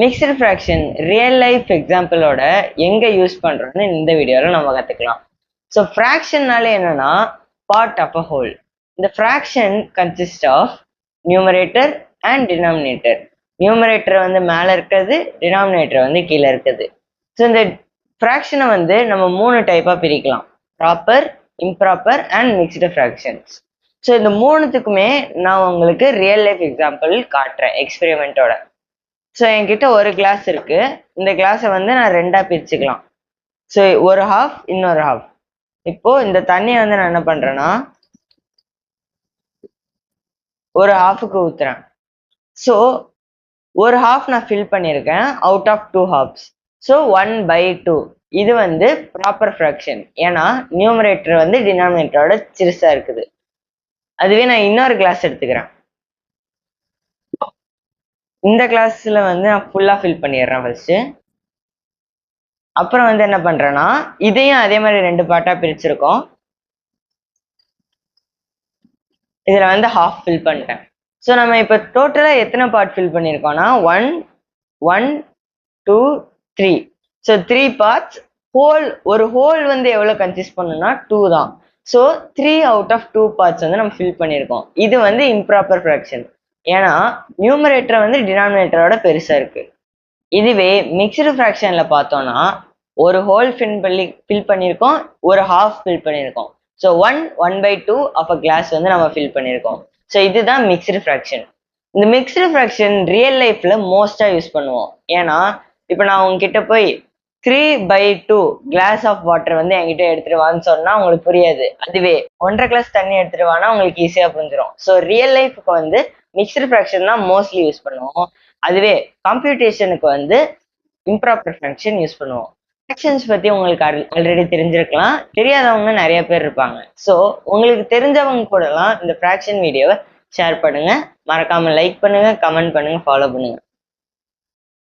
Mixed fraction real life எக்ஸாம்பிளோட எங்க use பண்றோம்னு இந்த வீடியோல நம்ம கத்துக்கலாம். ஸோ ஃப்ராக்ஷன்னால என்னன்னா பார்ட் ஆஃப் அ ஹோல். இந்த fraction consist of numerator and denominator. Numerator வந்து மேலே இருக்குது, டினாமினேட்டர் வந்து கீழே இருக்குது. ஸோ இந்த ஃப்ராக்ஷனை வந்து நம்ம 3 டைப்பாக பிரிக்கலாம்: proper, improper and mixed fractions. So இந்த 3த்துக்குமே நான் உங்களுக்கு ரியல் லைஃப் எக்ஸாம்பிள் காட்டுறேன் எக்ஸ்பெரிமெண்ட்டோட. ஸோ என்கிட்ட ஒரு கிளாஸ் இருக்கு. இந்த கிளாஸை வந்து நான் 2ஆ பிரிச்சுக்கலாம். ஸோ ஒரு ஹாஃப், இன்னொரு ஹாஃப். இப்போ இந்த தண்ணியை வந்து நான் என்ன பண்றேன்னா ஒரு ஹாஃபுக்கு ஊத்துறேன். ஸோ ஒரு ஹாஃப் நான் ஃபில் பண்ணியிருக்கேன் அவுட் ஆஃப் 2 ஹாஃப்ஸ். ஸோ 1/2. இது வந்து ப்ராப்பர் ஃப்ராக்ஷன். ஏன்னா நியூமரேட்டர் வந்து டினாமினேட்டரோட சிறுசா இருக்குது. அதுவே நான் இன்னொரு கிளாஸ் எடுத்துக்கிறேன். இந்த கிளாஸ்ல வந்து நான் ஃபுல்லா ஃபில் பண்ணிடுறேன் ஃபர்ஸ்ட். அப்புறம் வந்து என்ன பண்றேன்னா இதையும் அதே மாதிரி 2 பார்ட்டா பிரிச்சிருக்கோம். இதுல வந்து ஹாஃப் ஃபில் பண்ணிட்டேன். ஸோ நம்ம இப்போ டோட்டலா எத்தனை பார்ட் ஃபில் பண்ணியிருக்கோம்னா 1 1 2 3. So 3 parts. ஒரு ஹோல் வந்து எவ்வளவு கன்சிஸ்ட் பண்ணுன்னா 2 தான். ஸோ 3 அவுட் ஆஃப் 2 பார்ட்ஸ் வந்து நம்ம ஃபில் பண்ணியிருக்கோம். இது வந்து இம்ப்ராப்பர் ஃப்ராக்ஷன். ஏன்னா நியூமரேட்டர் வந்து டினாமினேட்டரோட பெருசா இருக்கு. இதுவே மிக்ஸ்டு ஃப்ராக்ஷன்ல பார்த்தோம்னா ஒரு ஹோல் ஃபில் பண்ணியிருக்கோம், ஒரு ஹாஃப் ஃபில் பண்ணியிருக்கோம். ஸோ 1/2 ஆஃப் அ கிளாஸ் வந்து நம்ம ஃபில் பண்ணியிருக்கோம். ஸோ இதுதான் மிக்ஸ்டு ஃப்ராக்ஷன். இந்த மிக்ஸ்டு ஃப்ராக்ஷன் ரியல் லைஃப்ல மோஸ்டா யூஸ் பண்ணுவோம். ஏன்னா இப்போ நான் உங்ககிட்ட போய் 3/2 கிளாஸ் ஆஃப் வாட்டர் வந்து என்கிட்ட எடுத்துட்டு வான்னு சொன்னா உங்களுக்கு புரியாது. அதுவே 1.5 கிளாஸ் தண்ணி எடுத்துட்டு வானா உங்களுக்கு ஈஸியா புரிஞ்சிடும். ஸோ ரியல் லைஃப்க்கு வந்து மிக்ஸ்டு ஃப்ராக்ஷன் தான் மோஸ்ட்லி யூஸ் பண்ணுவோம். அதுவே கம்ப்யூட்டேஷனுக்கு வந்து இம்ப்ராப்பர் ஃப்ராக்ஷன் யூஸ் பண்ணுவோம். ஃப்ராக்ஷன்ஸ் பத்தி உங்களுக்கு ஆல்ரெடி தெரிஞ்சிருக்கலாம். தெரியாதவங்க நிறைய பேர் இருப்பாங்க. ஸோ உங்களுக்கு தெரிஞ்சவங்க கூடலாம் இந்த ஃப்ராக்ஷன் வீடியோவை ஷேர் பண்ணுங்க. மறக்காம லைக் பண்ணுங்க, கமெண்ட் பண்ணுங்க, ஃபாலோ பண்ணுங்க.